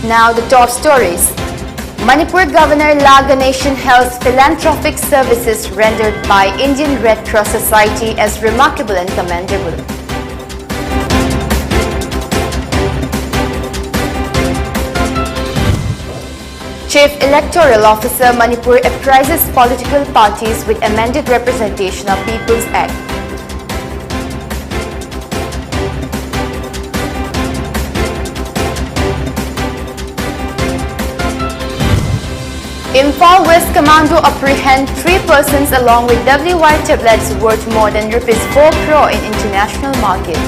Now the top stories. Manipur Governor Laganation hails philanthropic services rendered by Indian Red Cross Society as remarkable and commendable. Chief Electoral Officer Manipur apprises political parties with amended Representation of People's Act. Imphal West Commando apprehend 3 persons along with WY tablets worth more than Rs 4 crore in international market.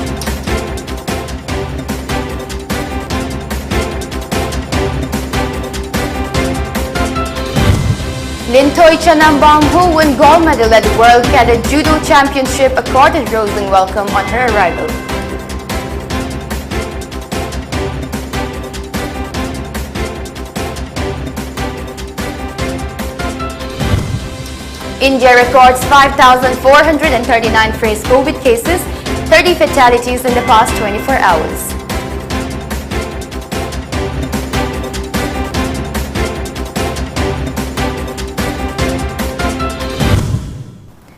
KISHORCHANDRA, who won gold medal at the World Cadet Judo Championship, accorded rousing welcome on her arrival. India records 5,439 fresh COVID cases, 30 fatalities in the past 24 hours.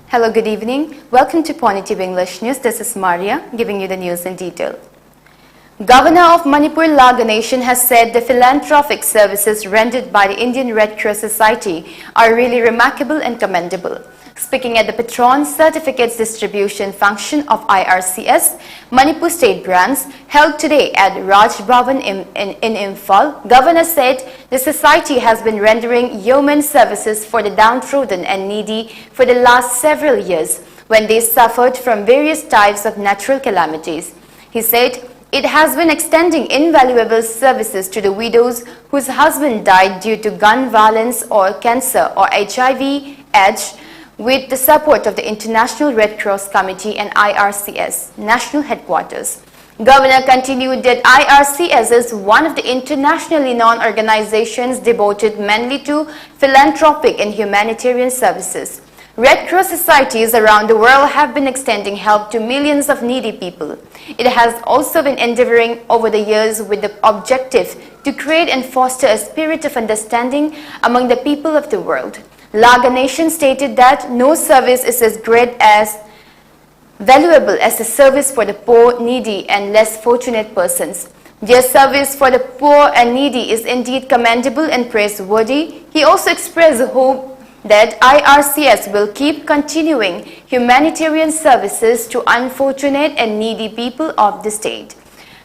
Hello, good evening. Welcome to PONYTV English News. This is Maria giving you the news in detail. Governor of Manipur Laganation has said the philanthropic services rendered by the Indian Red Cross Society are really remarkable and commendable. Speaking at the Patron Certificates Distribution Function of IRCS, Manipur State Branch, held today at Raj Bhavan in Imphal, Governor said the society has been rendering yeoman services for the downtrodden and needy for the last several years when they suffered from various types of natural calamities. He said, it has been extending invaluable services to the widows whose husband died due to gun violence or cancer or HIV/AIDS with the support of the International Red Cross Committee and IRCS National Headquarters. Governor continued that IRCS is one of the internationally known organizations devoted mainly to philanthropic and humanitarian services. Red Cross societies around the world have been extending help to millions of needy people. It has also been endeavoring over the years with the objective to create and foster a spirit of understanding among the people of the world. Laganation stated that no service is as great as valuable as a service for the poor, needy and less fortunate persons. Their service for the poor and needy is indeed commendable and praiseworthy. He also expressed hope that IRCS will keep continuing humanitarian services to unfortunate and needy people of the state.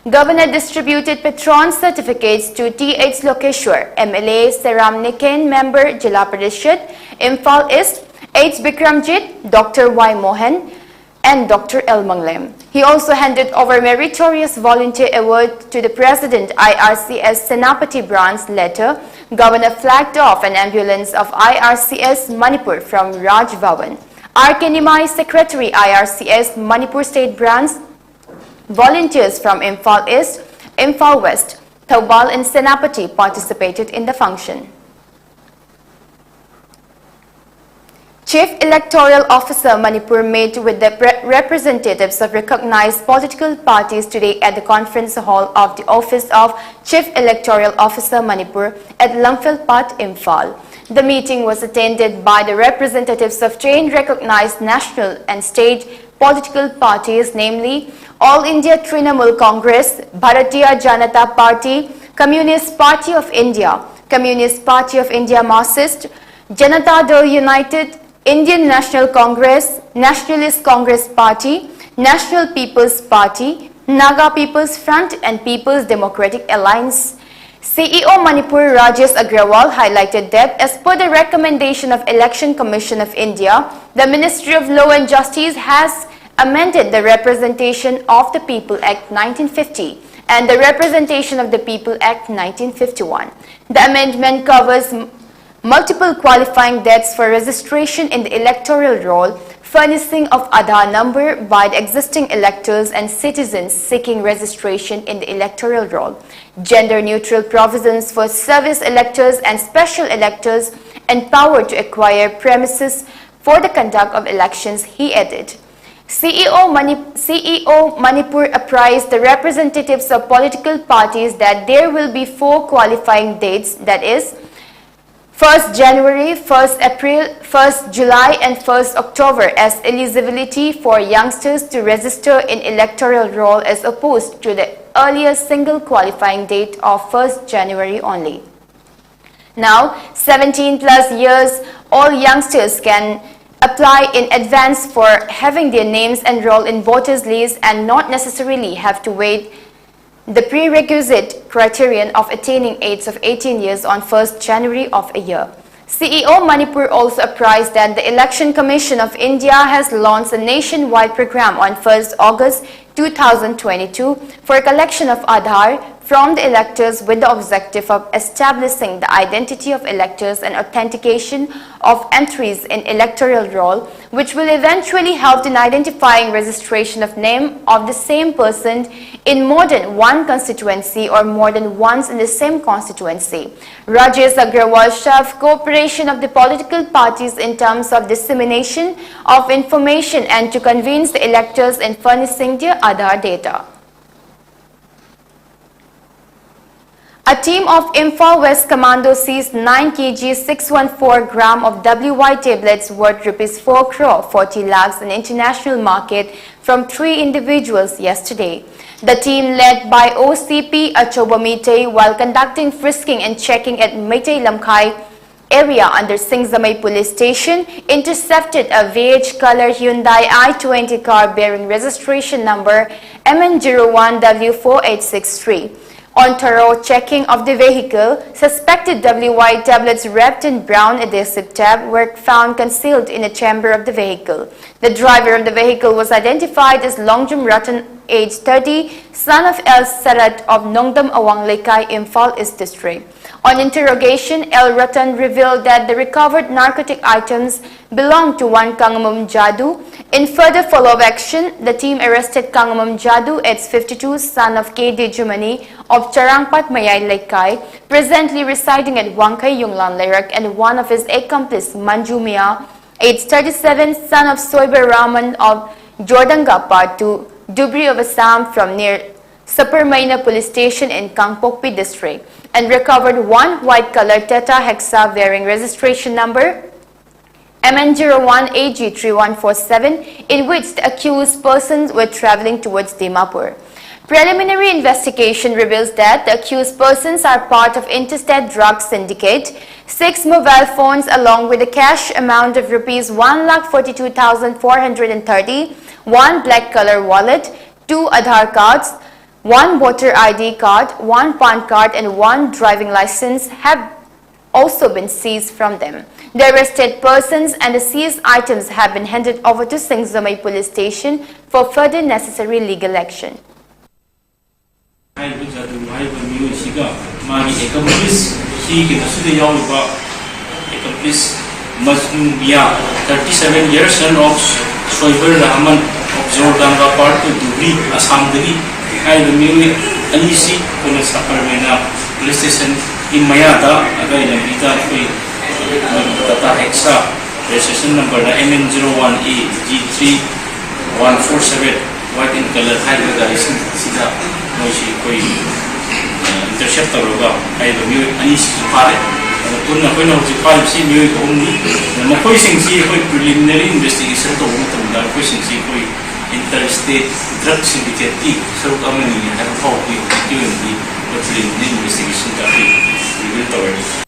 Governor distributed patron certificates to T.H. Lokeshwar, MLA Seram Niken Member Jila Parishad, Imphal East, H. Bikramjit, Dr. Y. Mohan, and Dr. L. Manglem. He also handed over Meritorious Volunteer Award to the President IRCS Senapati Branch. Later, Governor flagged off an ambulance of IRCS Manipur from Raj Bhavan. R.K. Nimai, Secretary IRCS Manipur State Branch, volunteers from Imphal East, Imphal West, Thoubal and Senapati participated in the function. Chief Electoral Officer Manipur met with the representatives of recognized political parties today at the conference hall of the Office of Chief Electoral Officer Manipur at Lumphel-Pat, Imphal. The meeting was attended by the representatives of 10 recognized national and state political parties, namely All India Trinamool Congress, Bharatiya Janata Party, Communist Party of India, Communist Party of India Marxist, Janata Dal United, Indian National Congress, Nationalist Congress Party, National People's Party, Naga People's Front and People's Democratic Alliance. CEO Manipur Rajesh Agrawal highlighted that as per the recommendation of Election Commission of India, the Ministry of Law and Justice has amended the Representation of the People Act 1950 and the Representation of the People Act 1951. The amendment covers multiple qualifying dates for registration in the electoral roll, furnishing of Aadhaar number by the existing electors and citizens seeking registration in the electoral roll, gender-neutral provisions for service electors and special electors, and power to acquire premises for the conduct of elections, he added. CEO Manipur apprised the representatives of political parties that there will be 4 qualifying dates, that is 1st January, 1st April, 1st July and 1st October as eligibility for youngsters to register in electoral roll as opposed to the earlier single qualifying date of 1st January only. Now, 17 plus years, all youngsters can apply in advance for having their names enrolled in voters list and not necessarily have to wait the prerequisite criterion of attaining age of 18 years on 1st January of a year. CEO Manipur also apprised that the Election Commission of India has launched a nationwide program on 1st August 2022 for collection of Aadhaar from the electors with the objective of establishing the identity of electors and authentication of entries in electoral roll, which will eventually help in identifying registration of name of the same person in more than one constituency or more than once in the same constituency. Rajesh Agrawal shoved cooperation of the political parties in terms of dissemination of information and to convince the electors in furnishing their Aadhaar data. A team of Imphal West Commando seized 9 kg 614 gram of WY tablets worth Rs 4 crore 40 lakhs in international market from 3 individuals yesterday. The team led by OCP Achoba Meitei, while conducting frisking and checking at Meitei Lamkhai area under Singzamai police station, intercepted a beige color Hyundai i20 car bearing registration number MN01W4863. On thorough checking of the vehicle, suspected WY tablets wrapped in brown adhesive tape were found concealed in a chamber of the vehicle. The driver of the vehicle was identified as Longjum Ratan, age 30, son of El Sarat of Nongdam Awang Lekai, Imphal East District. On interrogation, El Ratan revealed that the recovered narcotic items belonged to one KANGAMBAM Jadu. In further follow-up action, the team arrested KANGAMBAM Jadu, age 52, son of K.D. Jumani of Charangpat Mayay Lekai, presently residing at Wangkhay Yunglan Lerak, and one of his accomplices, Manju Mia, age 37, son of Soiber Rahman of Jordanga Part 2, Dubri of Assam, from near Saparmaina police station in Kangpokpi district, and recovered one white color Tata Hexa bearing registration number MN01AG3147, in which the accused persons were traveling towards Dimapur. Preliminary investigation reveals that the accused persons are part of interstate drug syndicate. 6 mobile phones along with a cash amount of Rs 1,42,430, 1 black color wallet, 2 Aadhaar cards, 1 voter ID card, 1 PAN card and 1 driving license have also been seized from them. The arrested persons and the seized items have been handed over to Singzamai police station for further necessary legal action. Majnu Mia, 37 years, son of Soiber Rahman of Jordanga Part 2, Dubri, Assam Diri, I the music Anisi, Police Saparmena, police station in Mayada, again a Vita, Tata Hexa, registration number MN01AG3147, white in color, high with the Sida, Moshi Koi, interceptor, I the music Anisi Pare. Preliminary investigation to interstate drug syndicate preliminary investigation.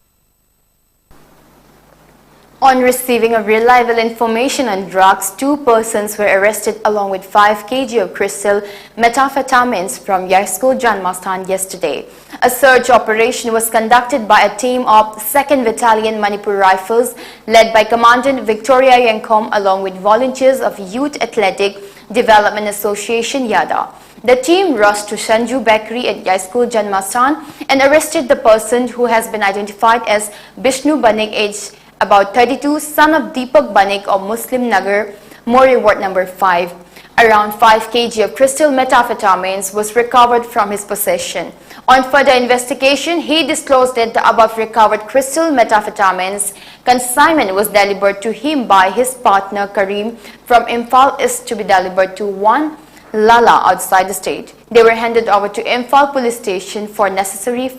On receiving of reliable information on drugs, 2 persons were arrested along with 5 kg of crystal methamphetamines from Yaskul Janmastan yesterday. A search operation was conducted by a team of 2nd Battalion Manipur Rifles led by Commandant Victoria Yankom along with volunteers of Youth Athletic Development Association Yada. The team rushed to Sanju Bakery at Yaskul Janmastan and arrested the person who has been identified as Bishnu Banik, age about 32, son of Deepak Banik of Muslim Nagar, Mori Ward number 5. Around 5 kg of crystal methamphetamines was recovered from his possession. On further investigation, he disclosed that the above recovered crystal methamphetamines consignment was delivered to him by his partner Karim from Imphal East to be delivered to one Lala outside the state. They were handed over to Imphal police station for necessary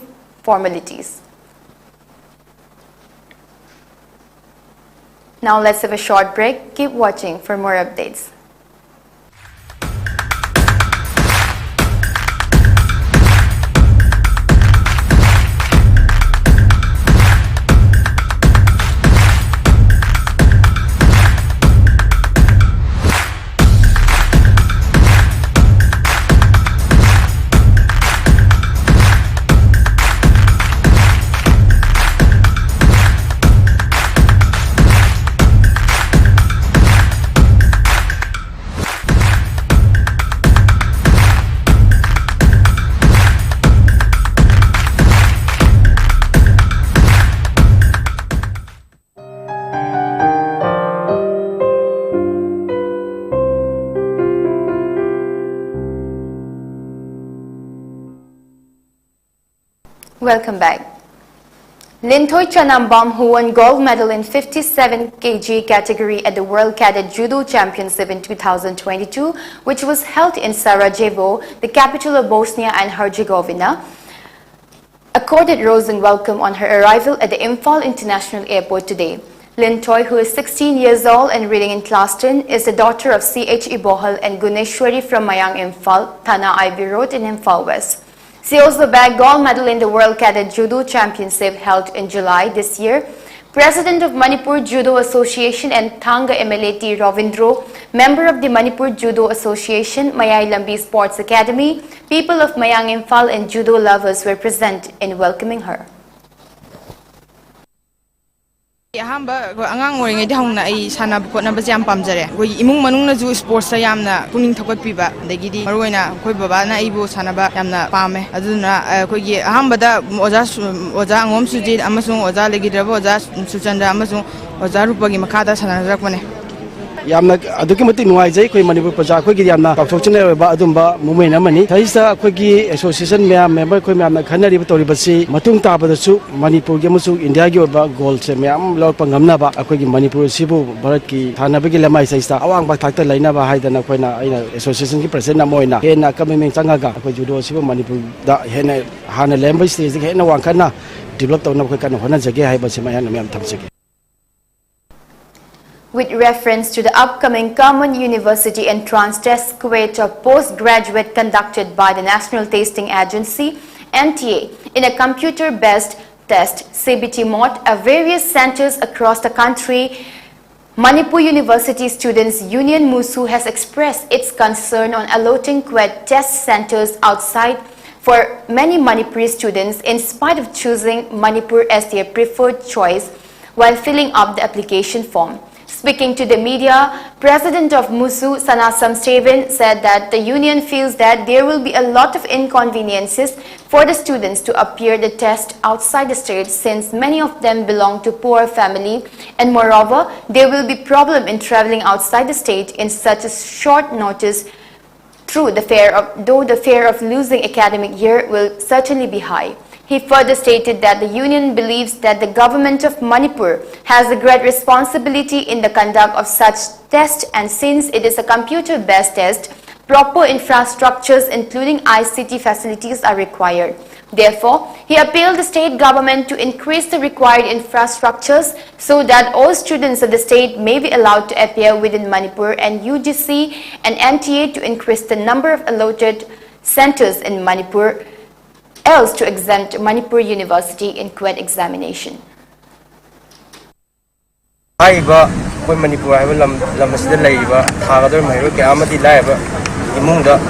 formalities. Now let's have a short break. Keep watching for more updates. Welcome back. KISHORCHANDRA, who won gold medal in 57 kg category at the World Cadet Judo Championship in 2022, which was held in Sarajevo, the capital of Bosnia and Herzegovina, accorded rose and welcome on her arrival at the Imphal International Airport today. Lintoy, who is 16 years old and reading in class 10, is the daughter of C.H. Ibohal and Guneshwari from Mayang Imphal, Thana Ivy Road in Imphal West. She also bagged gold medal in the World Cadet Judo Championship held in July this year. President of Manipur Judo Association and Thanga MLAT Ravindro, member of the Manipur Judo Association, Mayai Lambi Sports Academy, people of Mayang Imphal and judo lovers were present in welcoming her. Ahamba angang oring edi hongna ai sana khotna ba jam pamjare koi imung manung na ju sports yamna puning thokat piba degidi maroina koi baba na ibu sana ba yamna pame aduna koi gi ahamba da oja angom sujit amasung oja legidraba oja suchandra amasung oja rupagi makada sana rakmane yamna aduki mati nuaijai koi manipur praja koi gi yamna tawchokchne ba adumba movement amani thaisa koi gi association member koi yamna khanari ba tori basi matung ta ba su manipur gi musu india gi ba goal se myam lor pangamna ba koi gi manipur sibu bharat ki thana ba gi lamai saista awang ba thakta laina ba haidana koi na aina association gi president na moina hena kameng changa ga koi judo sibu manipur da hena hana lemba stage gi hena wangkhana develop tawna koi kan hona jage hai ba se mayan myam thamsege. With reference to the upcoming Common University Entrance Test Kuwait of Postgraduate conducted by the National Testing Agency, NTA, in a computer-based test, CBT mod, at various centers across the country, Manipur University Students Union MUSU has expressed its concern on allotting Kuwait test centers outside for many Manipuri students in spite of choosing Manipur as their preferred choice while filling up the application form. Speaking to the media, President of MUSU, Sanasam Steven, said that the union feels that there will be a lot of inconveniences for the students to appear the test outside the state since many of them belong to poor family, and moreover, there will be problem in traveling outside the state in such a short notice though the fear of losing academic year will certainly be high. He further stated that the union believes that the government of Manipur has a great responsibility in the conduct of such tests, and since it is a computer-based test, proper infrastructures including ICT facilities are required. Therefore, he appealed the state government to increase the required infrastructures so that all students of the state may be allowed to appear within Manipur, and UGC and NTA to increase the number of allotted centers in Manipur, else to exempt Manipur University in Kuwait examination. Koi Manipur haiba lam asida leiba thagador mahiro ke amadi laiba imungda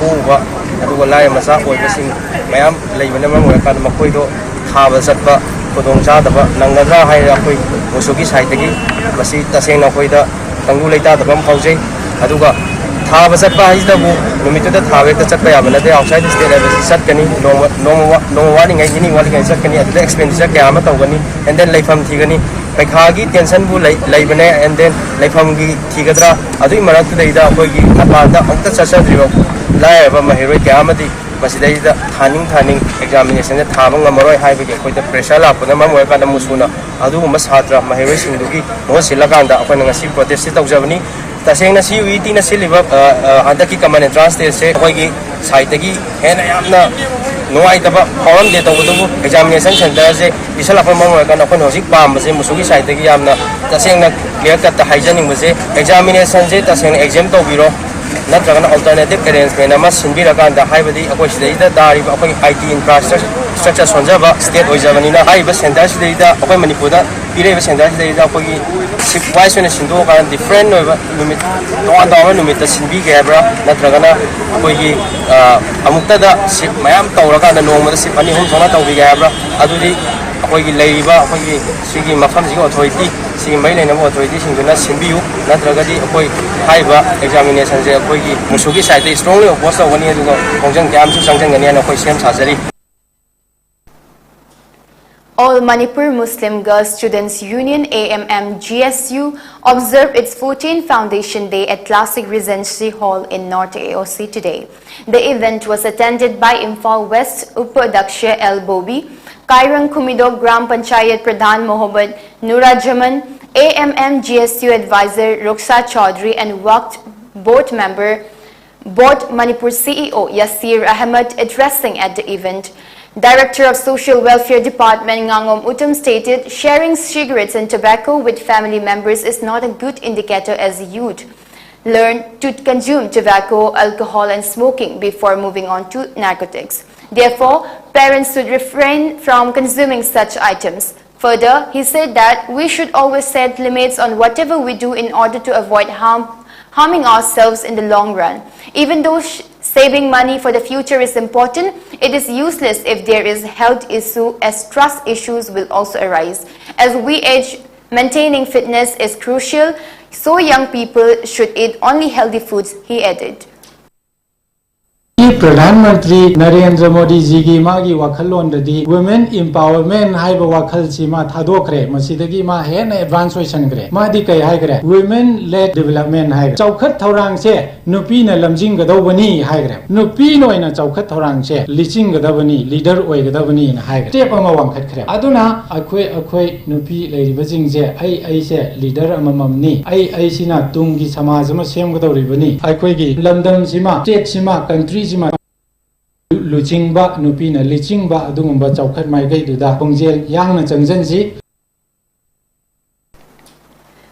uba aduga lai masa oibasing mayam leibana mamoi kan makoi do thaba satba kodong chadaba nangadra haira koi musugi saitagi basi tasengna koi da tangu leita dabam phaujai aduga thaba satba haidabu numituda thabe ta chatba yabana de outside state level satkani no wani ngai ni wali ngai satkani adu expenditure kya ama tawgani and then laifam thigani पैखागी tension बु लेबने and then लेफमगी थिगद्रा अदुई मरक दैदा अखोगी अपादा अक्ता चचद्रिबो लायबा महिरोय क्यामदी मसिदैदा थानिंग एग्जामिनेशन से थाब ngमरोय हाइबगे अखोइदा प्रेशर लापना ममोय काना मुसुना अदुगुम सात्र महिरोय सिंदुगी मो सिलकांदा अखोइना ngasi प्रोटेस्ट तौजबनी तसेंगना सीयूईटी ना सिलिबा हंदकी कमन एंट्रांस टेस्ट से अखोइगी साइटगी हेना यामना नुआइतबा फॉर्म दे तौबदुबु एग्जामिनेशन सेंटर से इसलाफा ममोय काना अखोइना होजिक पामबसे मुसुगी साइटगी यामना तसेंगना क्लियर कट हाइजनिंगबसे एग्जामिनेशन से तसेंगना एग्जाम तौबिरो नत्रगना अल्टरनेटिव अरेंजमेंट अमा सिनबिरकांदा हाइबदी अखोइ सिदैदा दारिबा अखोइ आईटी इंफ्रास्ट्रक्चर सोंजबा स्टेट ओइजबनिना हाइबा सेंटर सिदैदा अखोइ मणिपुरदा पिरेबा सेंटर सिदैदा अखोइ शिफ्ट वाइज ओइना सिंदोका डिफरेंट ओइबा नुमित तोंगा नुमित सिनबिगे हाइब्रा नत्रगना अखोइगी अमुक्तदा शिफ्ट मयाम तौरकांदा नोंमदा शिफ्ट अनि हुम थोना तौबिगे हाइब्रा अदुदि अखोइगी लेइबा अखोइगी सिगी मफमसिगी अथॉरिटी सिगी मै लेनबा अथॉरिटी सिंगुना सिनबियु नत्रगदि अखोइ हाइबा एग्जामिनेशन से अखोइगी मुसुगी साइड स्ट्रांगली अपोज तौगनी अदुगा खोंजंग क्यामसु संजंगनी अन अखोइ सेम साजरी All Manipur Muslim Girls Students Union AMM GSU observed its 14th Foundation Day at Classic Regency Hall in North AOC today. The event was attended by Imphal West Upadhyakshya L. Bobi, Kairang Kumidog Gram Panchayat Pradhan Mohammad Nurajaman, AMM GSU Advisor Ruksa Chaudhary and Waqf Board Member Board Manipur CEO Yasir Ahmed addressing at the event. Director of Social Welfare Department Ngangom Uttam stated sharing cigarettes and tobacco with family members is not a good indicator as youth learn to consume tobacco, alcohol and smoking before moving on to narcotics. Therefore, parents should refrain from consuming such items. Further, he said that we should always set limits on whatever we do in order to avoid harming ourselves in the long run. Even though saving money for the future is important, it is useless if there is health issue, as trust issues will also arise. As we age, maintaining fitness is crucial, so young people should eat only healthy foods, he added. प्रधानमंत्री नरेंद्र मोदी जी की मागी वाखलोन ददी women empowerment हाइबा वाखल सिमा थादोखरे मसिदगी मा हेन advance ओइसनग्रे मादी कै हाइग्रे women lead development हाइग्रे चौखत थौरांग से नुपी न लमजिंग गदौबनी हाइग्रे नुपी नोइना चौखत थौरांग से lynching गदबनी leader ओइगदबनी न हाइग्रे टेप अमा वांखतखरे अदुना अखोय नुपी लेरिबजिंग जे आई से लीडर अमममनी आई सिना तुंगी समाज अमा सेमगदौरिबनी अखोयगी लमदम सिमा स्टेट सिमा कंट्री सिमा लुचिंगबा नुपीना लिचिंगबा अदुगुंबा चौखत माइगैदुदा पंगजेल यांगना चंगजनजी.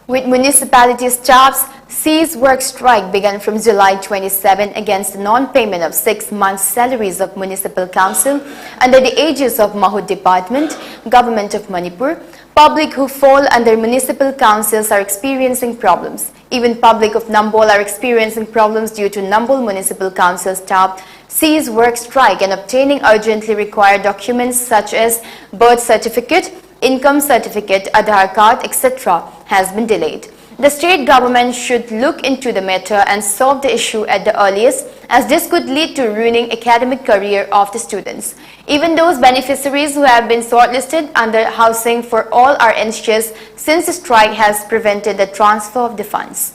With municipality staffs, cease work strike began from July 27 against the non-payment of 6 months' salaries of municipal council under the aegis of Mahud Department, Government of Manipur. Public who fall under municipal councils are experiencing problems. Even public of Nambol are experiencing problems due to Nambol Municipal Council staff cease work strike and obtaining urgently required documents such as birth certificate, income certificate, Aadhaar card, etc. has been delayed. The state government should look into the matter and solve the issue at the earliest, as this could lead to ruining academic career of the students. Even those beneficiaries who have been shortlisted under Housing for All are anxious since the strike has prevented the transfer of the funds.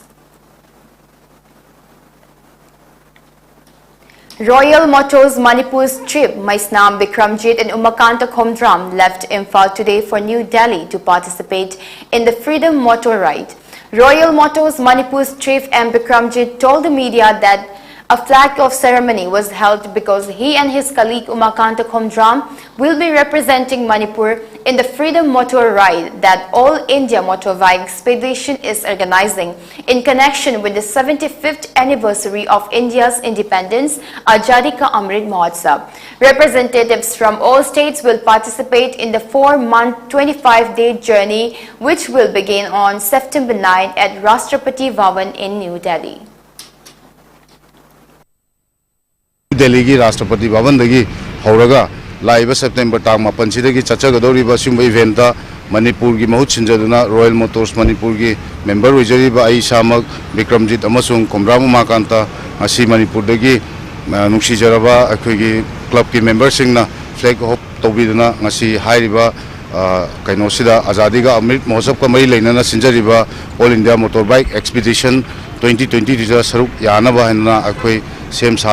Royal Motors Manipur's chief Maisnam Bikramjit and Umakanta Khomdram left Imphal today for New Delhi to participate in the Freedom Motor Ride. Royal Motors Manipur's chief M. Bikramjit told the media that a flag off ceremony was held because he and his colleague Umakanta Khomdram will be representing Manipur in the Freedom Motor Ride that All India Motorbike Expedition is organizing in connection with the 75th anniversary of India's independence, Azadi Ka Amrit Mahotsav. Representatives from all states will participate in the 4-month, 25-day journey, which will begin on September 9 at Rashtrapati Bhavan in New Delhi. Delhi की राष्ट्रपति भवन दगी हौरगा live September तांग मापन सिदगी चचगदौरिबा सिंबा event Manipur की महूत सिंजदुना रॉयल मोटर्स मणिपुर की मेंबर ओइजरिबा आई सामक विक्रमजीत अमसुंग कोमराम उमाकांता असी मणिपुर दगी नुक्सिजरबा अखोगी क्लब की मेंबर सिंगना फ्लैग होप तौबिदुना ngasi हाइरिबा kainosida azadi ga amrit mohotsav ka mari leinana sinjariba all india motorbike expedition 2020 da saruk yana ba hanna akhoi sem sa.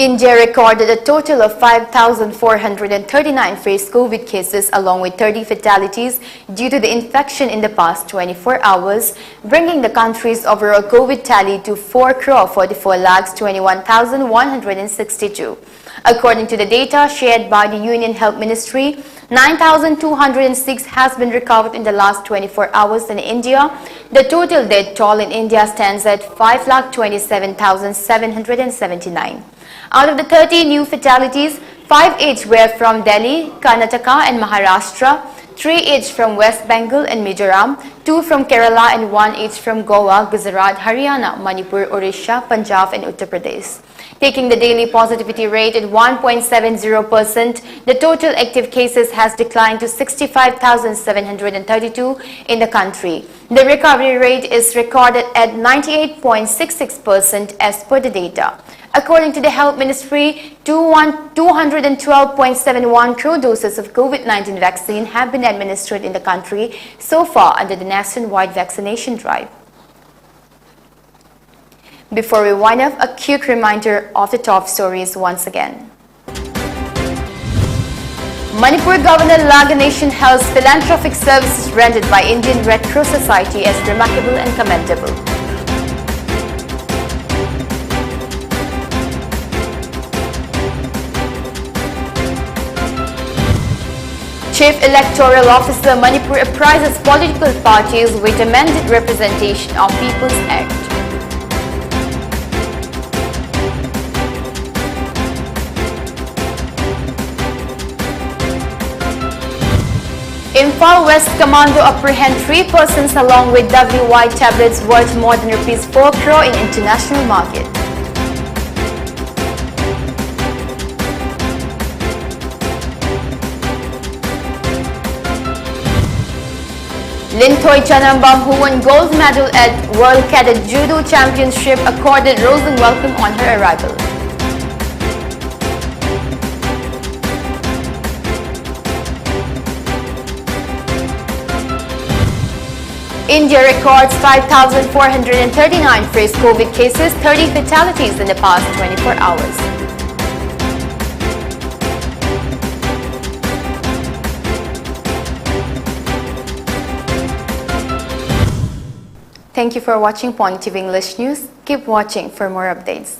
India recorded a total of 5,439 fresh COVID cases along with 30 fatalities due to the infection in the past 24 hours, bringing the country's overall COVID tally to 4,44,21,162. According to the data shared by the Union Health Ministry, 9,206 has been recovered in the last 24 hours in India. The total death toll in India stands at 5,27,779. Out of the 30 new fatalities, 5 each were from Delhi, Karnataka and Maharashtra, 3 each from West Bengal and Mizoram, 2 from Kerala and 1 each from Goa, Gujarat, Haryana, Manipur, Odisha, Punjab and Uttar Pradesh. Taking the daily positivity rate at 1.70%, the total active cases has declined to 65,732 in the country. The recovery rate is recorded at 98.66% as per the data. According to the Health Ministry, 212.71 crore doses of COVID-19 vaccine have been administered in the country so far under the nationwide vaccination drive. Before we wind up, a quick reminder of the top stories once again. Manipur Governor Laganation hails philanthropic services rendered by Indian Red Cross Society as remarkable and commendable. Chief Electoral Officer Manipur apprises political parties with amended Representation of People's Act. Imphal West Commando apprehend 3 persons along with WY tablets worth more than ₹4 crore in international market. Lintoy Chanambam, who won gold medal at World Cadet Judo Championship, accorded rosy welcome on her arrival. India records 5,439 fresh COVID cases, 30 fatalities in the past 24 hours. Thank you for watching PONYTV English News. Keep watching for more updates.